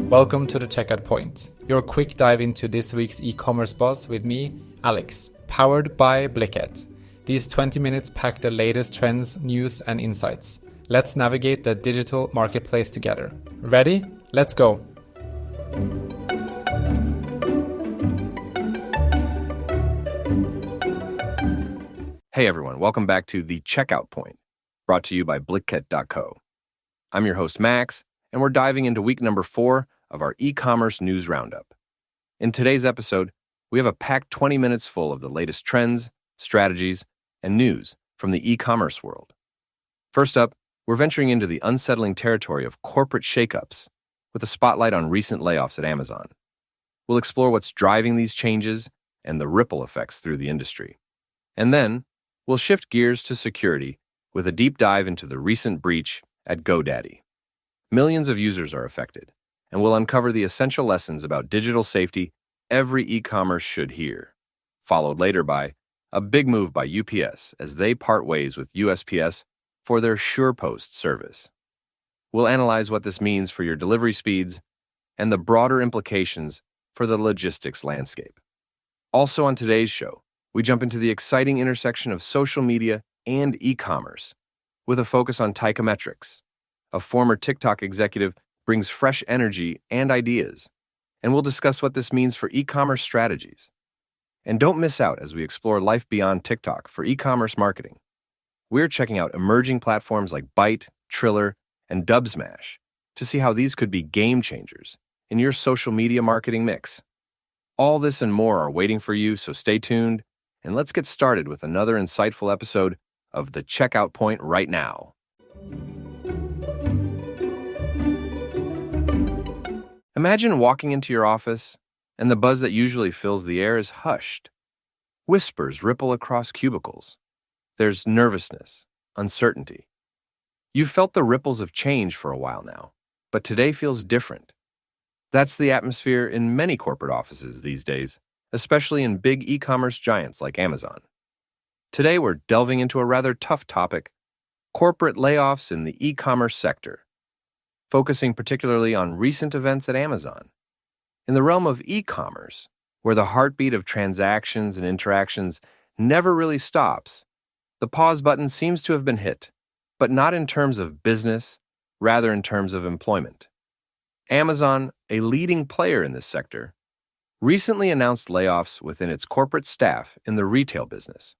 Welcome to the Checkout Point, your quick dive into this week's e-commerce buzz with me, Alex, powered by Blicket. These 20 minutes pack the latest trends, news, and insights. Let's navigate the digital marketplace together. Ready? Let's go! Hey everyone, welcome back to The Checkout Point, brought to you by Blicket.co. I'm your host Max, and we're diving into week number 4 of our e-commerce news roundup. In today's episode, we have a packed 20 minutes full of the latest trends, strategies, and news from the e-commerce world. First up, we're venturing into the unsettling territory of corporate shakeups with a spotlight on recent layoffs at Amazon. We'll explore what's driving these changes and the ripple effects through the industry. And then, we'll shift gears to security with a deep dive into the recent breach at GoDaddy. Millions of users are affected, and we'll uncover the essential lessons about digital safety every e-commerce should hear, followed later by a big move by UPS as they part ways with USPS for their SurePost service. We'll analyze what this means for your delivery speeds and the broader implications for the logistics landscape. Also on today's show, we jump into the exciting intersection of social media and e-commerce with a focus on Tychometrics. A former TikTok executive brings fresh energy and ideas, and we'll discuss what this means for e-commerce strategies. And don't miss out as we explore life beyond TikTok for e-commerce marketing. We're checking out emerging platforms like Byte, Triller, and Dubsmash to see how these could be game changers in your social media marketing mix. All this and more are waiting for you, so stay tuned, and let's get started with another insightful episode of The Checkout Point right now. Imagine walking into your office, and the buzz that usually fills the air is hushed. Whispers ripple across cubicles. There's nervousness, uncertainty. You've felt the ripples of change for a while now, but today feels different. That's the atmosphere in many corporate offices these days, especially in big e-commerce giants like Amazon. Today we're delving into a rather tough topic: corporate layoffs in the e-commerce sector, focusing particularly on recent events at Amazon. In the realm of e-commerce, where the heartbeat of transactions and interactions never really stops, the pause button seems to have been hit, but not in terms of business, rather in terms of employment. Amazon, a leading player in this sector, recently announced layoffs within its corporate staff in the retail business.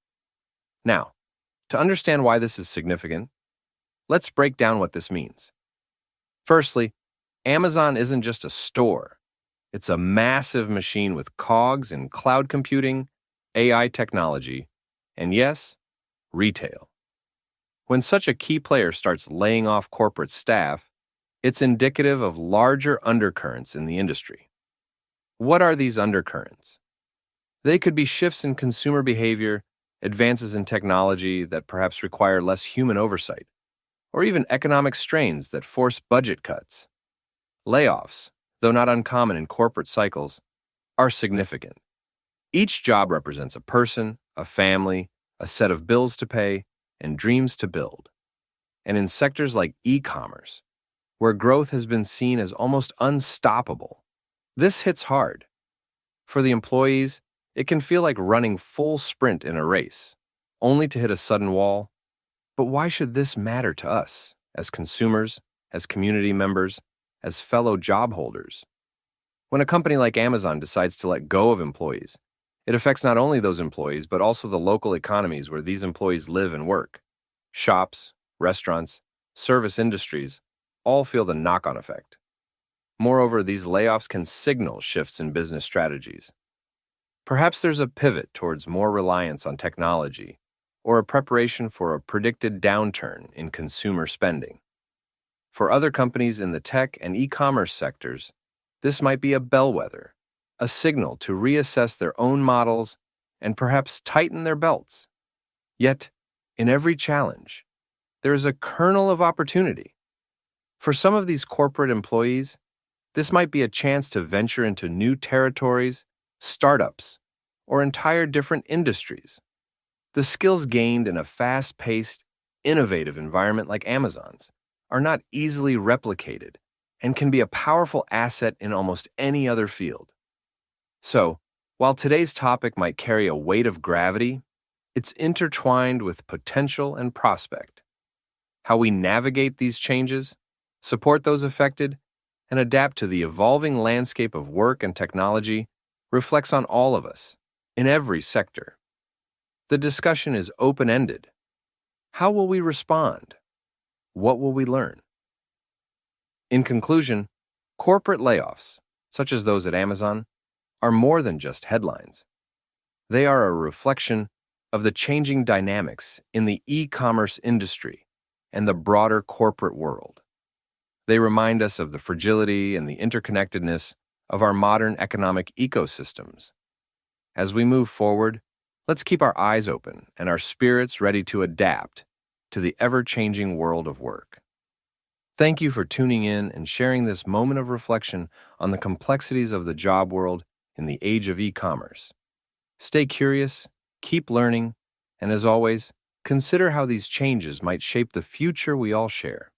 Now, to understand why this is significant, let's break down what this means. Firstly, Amazon isn't just a store. It's a massive machine with cogs in cloud computing, AI technology, and yes, retail. When such a key player starts laying off corporate staff, it's indicative of larger undercurrents in the industry. What are these undercurrents? They could be shifts in consumer behavior, advances in technology that perhaps require less human oversight, or even economic strains that force budget cuts. Layoffs, though not uncommon in corporate cycles, are significant. Each job represents a person, a family, a set of bills to pay, and dreams to build. And in sectors like e-commerce, where growth has been seen as almost unstoppable, this hits hard. For the employees, it can feel like running full sprint in a race, only to hit a sudden wall. But why should this matter to us, as consumers, as community members, as fellow job holders? When a company like Amazon decides to let go of employees, it affects not only those employees, but also the local economies where these employees live and work. Shops, restaurants, service industries all feel the knock-on effect. Moreover, these layoffs can signal shifts in business strategies. Perhaps there's a pivot towards more reliance on technology, or a preparation for a predicted downturn in consumer spending. For other companies in the tech and e-commerce sectors, this might be a bellwether, a signal to reassess their own models and perhaps tighten their belts. Yet, in every challenge, there is a kernel of opportunity. For some of these corporate employees, this might be a chance to venture into new territories, startups, or entire different industries. The skills gained in a fast-paced, innovative environment like Amazon's are not easily replicated and can be a powerful asset in almost any other field. So, while today's topic might carry a weight of gravity, it's intertwined with potential and prospect. How we navigate these changes, support those affected, and adapt to the evolving landscape of work and technology reflects on all of us, in every sector. The discussion is open-ended. How will we respond? What will we learn? In conclusion, corporate layoffs, such as those at Amazon, are more than just headlines. They are a reflection of the changing dynamics in the e-commerce industry and the broader corporate world. They remind us of the fragility and the interconnectedness of our modern economic ecosystems. As we move forward, let's keep our eyes open and our spirits ready to adapt to the ever-changing world of work. Thank you for tuning in and sharing this moment of reflection on the complexities of the job world in the age of e-commerce. Stay curious, keep learning, and as always, consider how these changes might shape the future we all share.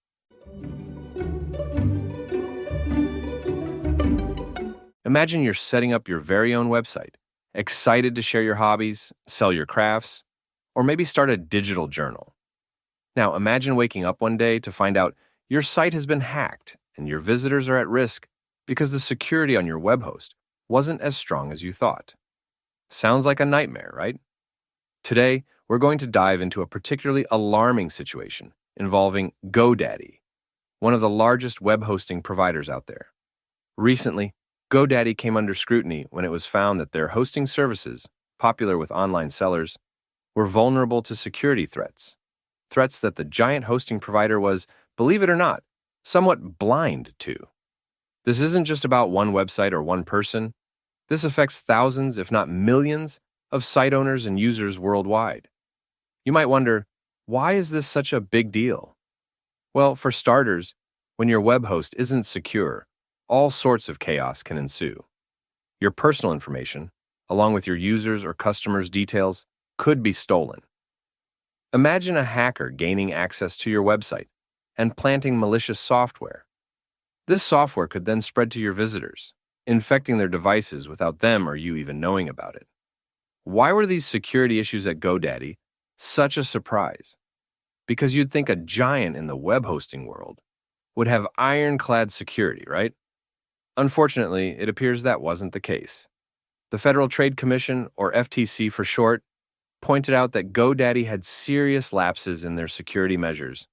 Imagine you're setting up your very own website, excited to share your hobbies, sell your crafts, or maybe start a digital journal. Now, imagine waking up one day to find out your site has been hacked and your visitors are at risk because the security on your web host wasn't as strong as you thought. Sounds like a nightmare, right? Today, we're going to dive into a particularly alarming situation involving GoDaddy, one of the largest web hosting providers out there. Recently, GoDaddy came under scrutiny when it was found that their hosting services, popular with online sellers, were vulnerable to security threats. Threats that the giant hosting provider was, believe it or not, somewhat blind to. This isn't just about one website or one person. This affects thousands, if not millions, of site owners and users worldwide. You might wonder, why is this such a big deal? Well, for starters, when your web host isn't secure, all sorts of chaos can ensue. Your personal information, along with your users' or customers' details, could be stolen. Imagine a hacker gaining access to your website and planting malicious software. This software could then spread to your visitors, infecting their devices without them or you even knowing about it. Why were these security issues at GoDaddy such a surprise? Because you'd think a giant in the web hosting world would have ironclad security, right? Unfortunately, it appears that wasn't the case. The Federal Trade Commission, or FTC for short, pointed out that GoDaddy had serious lapses in their security measures.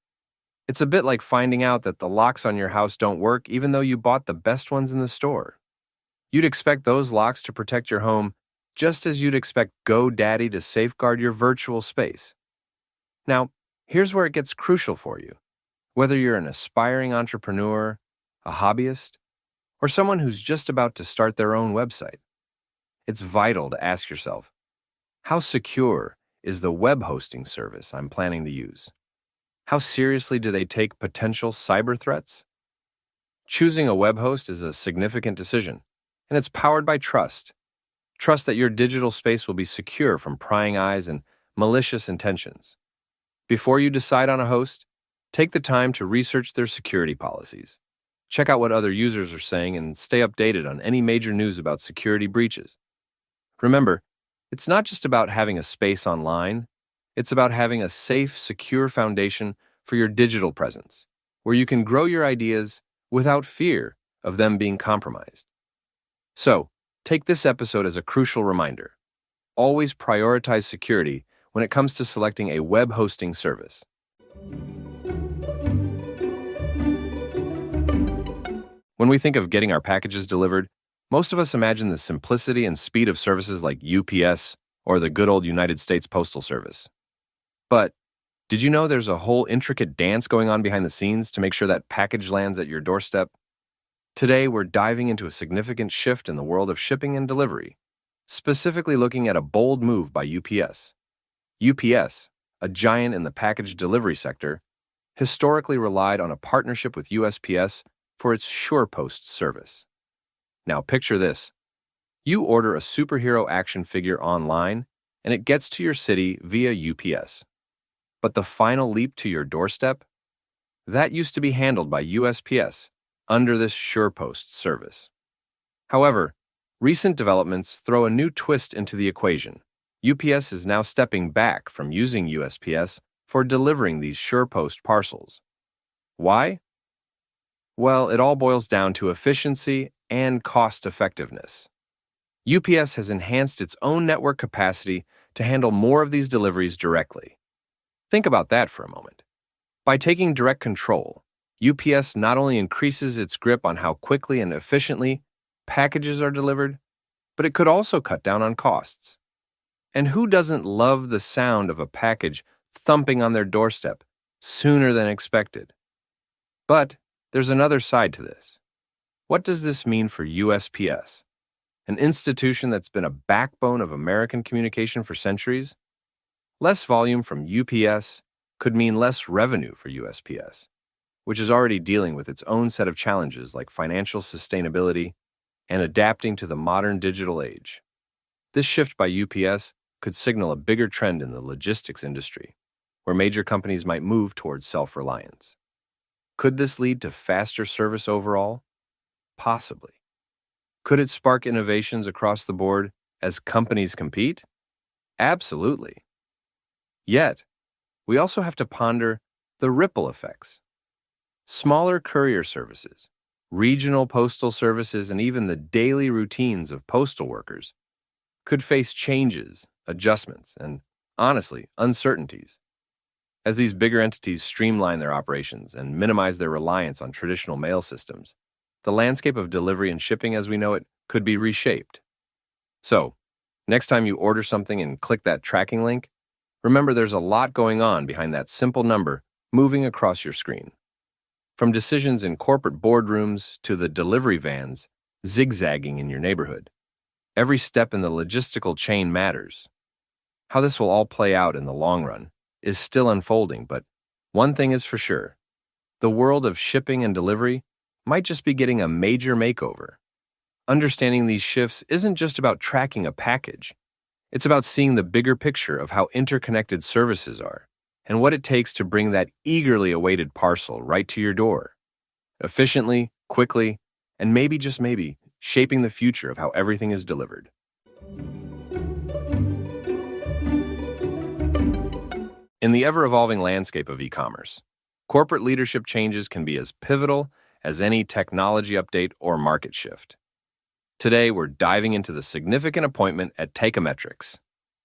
It's a bit like finding out that the locks on your house don't work even though you bought the best ones in the store. You'd expect those locks to protect your home just as you'd expect GoDaddy to safeguard your virtual space. Now, here's where it gets crucial for you. Whether you're an aspiring entrepreneur, a hobbyist, or someone who's just about to start their own website, it's vital to ask yourself, how secure is the web hosting service I'm planning to use? How seriously do they take potential cyber threats? Choosing a web host is a significant decision, and it's powered by trust. Trust that your digital space will be secure from prying eyes and malicious intentions. Before you decide on a host, take the time to research their security policies. Check out what other users are saying and stay updated on any major news about security breaches. Remember, it's not just about having a space online, it's about having a safe, secure foundation for your digital presence, where you can grow your ideas without fear of them being compromised. So, take this episode as a crucial reminder. Always prioritize security when it comes to selecting a web hosting service. When we think of getting our packages delivered, most of us imagine the simplicity and speed of services like UPS or the good old United States Postal Service. But did you know there's a whole intricate dance going on behind the scenes to make sure that package lands at your doorstep? Today, we're diving into a significant shift in the world of shipping and delivery, specifically looking at a bold move by UPS. UPS, a giant in the package delivery sector, historically relied on a partnership with USPS for its SurePost service. Now picture this. You order a superhero action figure online, and it gets to your city via UPS. But the final leap to your doorstep? That used to be handled by USPS under this SurePost service. However, recent developments throw a new twist into the equation. UPS is now stepping back from using USPS for delivering these SurePost parcels. Why? Well, it all boils down to efficiency and cost effectiveness. UPS has enhanced its own network capacity to handle more of these deliveries directly. Think about that for a moment. By taking direct control, UPS not only increases its grip on how quickly and efficiently packages are delivered, but it could also cut down on costs. And who doesn't love the sound of a package thumping on their doorstep sooner than expected? But there's another side to this. What does this mean for USPS, an institution that's been a backbone of American communication for centuries? Less volume from UPS could mean less revenue for USPS, which is already dealing with its own set of challenges like financial sustainability and adapting to the modern digital age. This shift by UPS could signal a bigger trend in the logistics industry, where major companies might move towards self-reliance. Could this lead to faster service overall? Possibly. Could it spark innovations across the board as companies compete? Absolutely. Yet, we also have to ponder the ripple effects. Smaller courier services, regional postal services, and even the daily routines of postal workers could face changes, adjustments, and, honestly, uncertainties. As these bigger entities streamline their operations and minimize their reliance on traditional mail systems, the landscape of delivery and shipping as we know it could be reshaped. So, next time you order something and click that tracking link, remember there's a lot going on behind that simple number moving across your screen. From decisions in corporate boardrooms to the delivery vans zigzagging in your neighborhood, every step in the logistical chain matters. How this will all play out in the long run is still unfolding, but one thing is for sure. The world of shipping and delivery might just be getting a major makeover. Understanding these shifts isn't just about tracking a package. It's about seeing the bigger picture of how interconnected services are and what it takes to bring that eagerly awaited parcel right to your door. Efficiently, quickly, and maybe just maybe, shaping the future of how everything is delivered. In the ever-evolving landscape of e-commerce, corporate leadership changes can be as pivotal as any technology update or market shift. Today, we're diving into the significant appointment at Takeometrics,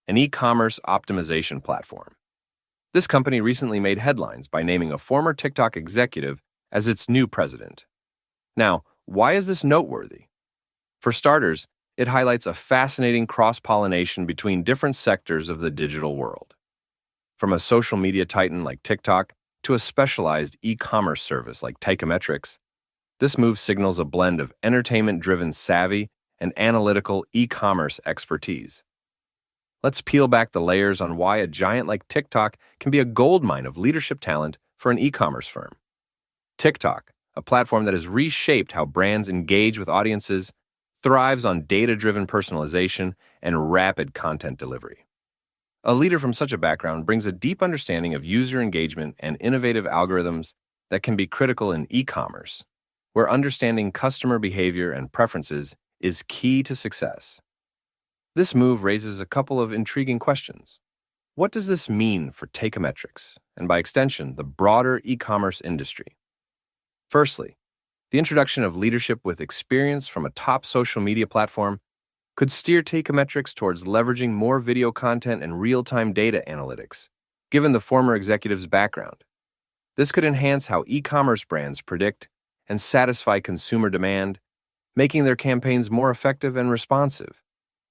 an e-commerce optimization platform. This company recently made headlines by naming a former TikTok executive as its new president. Now, why is this noteworthy? For starters, it highlights a fascinating cross-pollination between different sectors of the digital world. From a social media titan like TikTok to a specialized e-commerce service like Takeometrics, this move signals a blend of entertainment-driven savvy and analytical e-commerce expertise. Let's peel back the layers on why a giant like TikTok can be a goldmine of leadership talent for an e-commerce firm. TikTok, a platform that has reshaped how brands engage with audiences, thrives on data-driven personalization and rapid content delivery. A leader from such a background brings a deep understanding of user engagement and innovative algorithms that can be critical in e-commerce, where understanding customer behavior and preferences is key to success. This move raises a couple of intriguing questions. What does this mean for Takeometrics, and by extension, the broader e-commerce industry? Firstly, the introduction of leadership with experience from a top social media platform could steer Takeometrics towards leveraging more video content and real-time data analytics, given the former executive's background. This could enhance how e-commerce brands predict and satisfy consumer demand, making their campaigns more effective and responsive.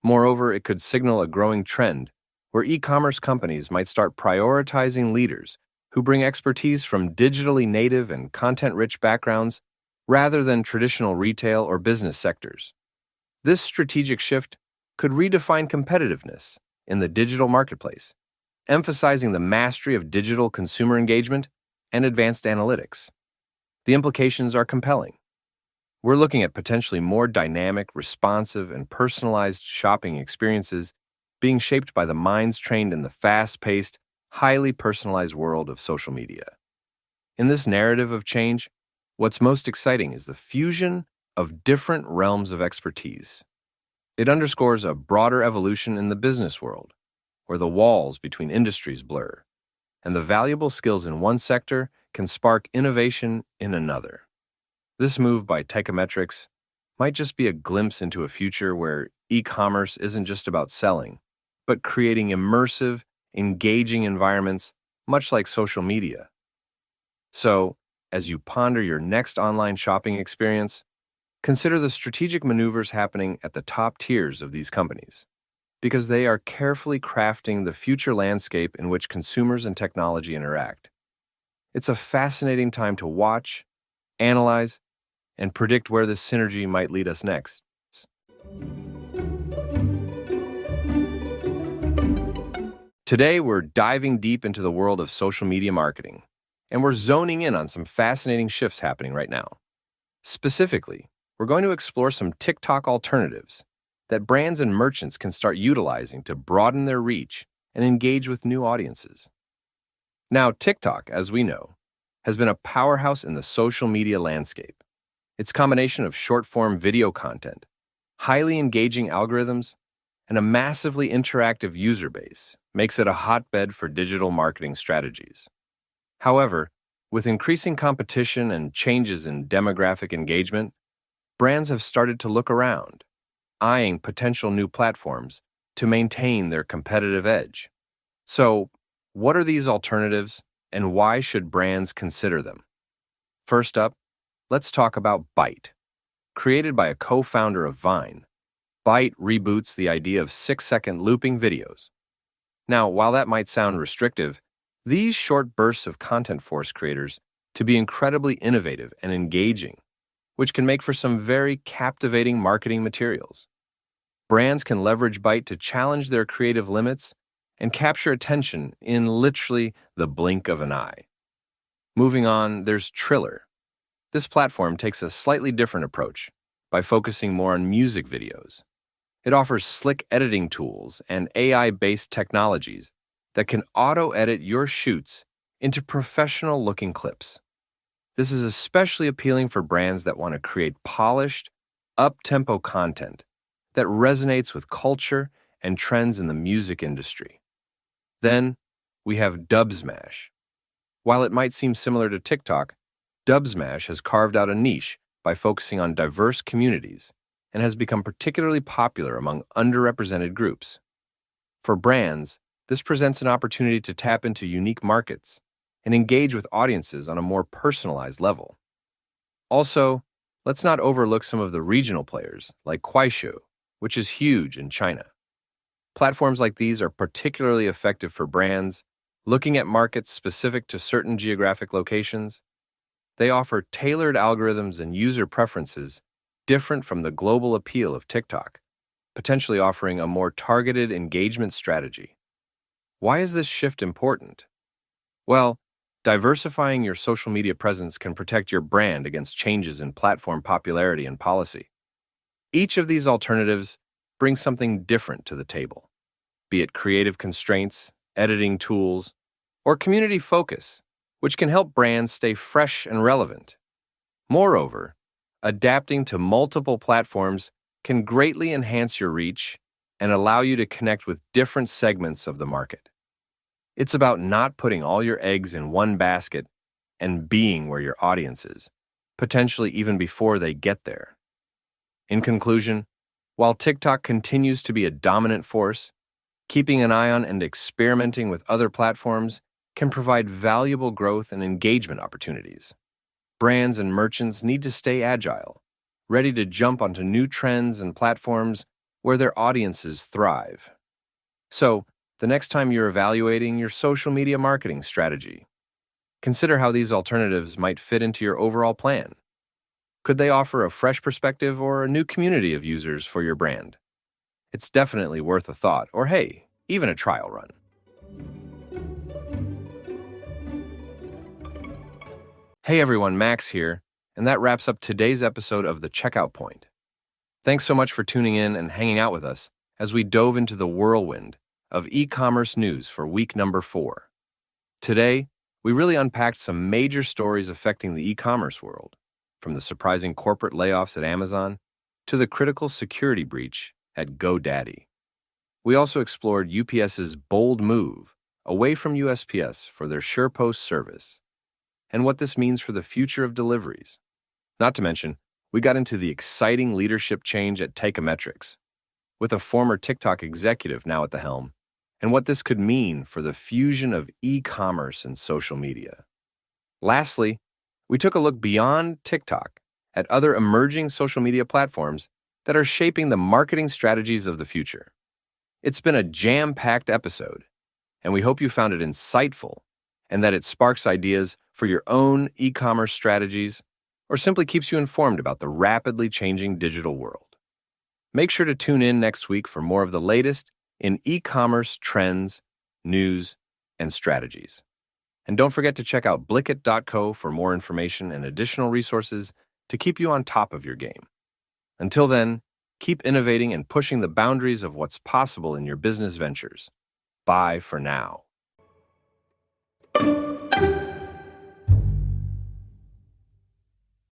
Moreover, it could signal a growing trend where e-commerce companies might start prioritizing leaders who bring expertise from digitally native and content-rich backgrounds rather than traditional retail or business sectors. This strategic shift could redefine competitiveness in the digital marketplace, emphasizing the mastery of digital consumer engagement and advanced analytics. The implications are compelling. We're looking at potentially more dynamic, responsive, and personalized shopping experiences being shaped by the minds trained in the fast-paced, highly personalized world of social media. In this narrative of change, what's most exciting is the fusion of different realms of expertise. It underscores a broader evolution in the business world, where the walls between industries blur, and the valuable skills in one sector can spark innovation in another. This move by Techometrics might just be a glimpse into a future where e-commerce isn't just about selling, but creating immersive, engaging environments, much like social media. So, as you ponder your next online shopping experience, consider the strategic maneuvers happening at the top tiers of these companies, because they are carefully crafting the future landscape in which consumers and technology interact. It's a fascinating time to watch, analyze, and predict where this synergy might lead us next. Today, we're diving deep into the world of social media marketing, and we're zoning in on some fascinating shifts happening right now. Specifically, we're going to explore some TikTok alternatives that brands and merchants can start utilizing to broaden their reach and engage with new audiences. Now, TikTok, as we know, has been a powerhouse in the social media landscape. Its combination of short-form video content, highly engaging algorithms, and a massively interactive user base makes it a hotbed for digital marketing strategies. However, with increasing competition and changes in demographic engagement, brands have started to look around, eyeing potential new platforms to maintain their competitive edge. So, what are these alternatives, and why should brands consider them? First up, let's talk about Byte. Created by a co-founder of Vine, Byte reboots the idea of 6-second looping videos. Now, while that might sound restrictive, these short bursts of content force creators to be incredibly innovative and engaging, which can make for some very captivating marketing materials. Brands can leverage Byte to challenge their creative limits and capture attention in literally the blink of an eye. Moving on, there's Triller. This platform takes a slightly different approach by focusing more on music videos. It offers slick editing tools and AI-based technologies that can auto-edit your shoots into professional-looking clips. This is especially appealing for brands that want to create polished, up-tempo content that resonates with culture and trends in the music industry. Then, we have Dubsmash. While it might seem similar to TikTok, Dubsmash has carved out a niche by focusing on diverse communities and has become particularly popular among underrepresented groups. For brands, this presents an opportunity to tap into unique markets and engage with audiences on a more personalized level. Also, let's not overlook some of the regional players, like Kuaishou, which is huge in China. Platforms like these are particularly effective for brands looking at markets specific to certain geographic locations. They offer tailored algorithms and user preferences different from the global appeal of TikTok, potentially offering a more targeted engagement strategy. Why is this shift important? Well, diversifying your social media presence can protect your brand against changes in platform popularity and policy. Each of these alternatives brings something different to the table, be it creative constraints, editing tools, or community focus, which can help brands stay fresh and relevant. Moreover, adapting to multiple platforms can greatly enhance your reach and allow you to connect with different segments of the market. It's about not putting all your eggs in one basket and being where your audience is, potentially even before they get there. In conclusion, while TikTok continues to be a dominant force, keeping an eye on and experimenting with other platforms can provide valuable growth and engagement opportunities. Brands and merchants need to stay agile, ready to jump onto new trends and platforms where their audiences thrive. So, the next time you're evaluating your social media marketing strategy, consider how these alternatives might fit into your overall plan. Could they offer a fresh perspective or a new community of users for your brand? It's definitely worth a thought, or hey, even a trial run. Hey everyone, Max here, and that wraps up today's episode of The Checkout Point. Thanks so much for tuning in and hanging out with us as we dove into the whirlwind of e-commerce news for week number 4. Today, we really unpacked some major stories affecting the e-commerce world, from the surprising corporate layoffs at Amazon to the critical security breach at GoDaddy. We also explored UPS's bold move away from USPS for their SurePost service and what this means for the future of deliveries. Not to mention, we got into the exciting leadership change at Takeometrics, with a former TikTok executive now at the helm, and what this could mean for the fusion of e-commerce and social media. Lastly, we took a look beyond TikTok at other emerging social media platforms that are shaping the marketing strategies of the future. It's been a jam-packed episode, and we hope you found it insightful and that it sparks ideas for your own e-commerce strategies or simply keeps you informed about the rapidly changing digital world. Make sure to tune in next week for more of the latest in e-commerce trends, news, and strategies. And don't forget to check out blicket.co for more information and additional resources to keep you on top of your game. Until then, keep innovating and pushing the boundaries of what's possible in your business ventures. Bye for now.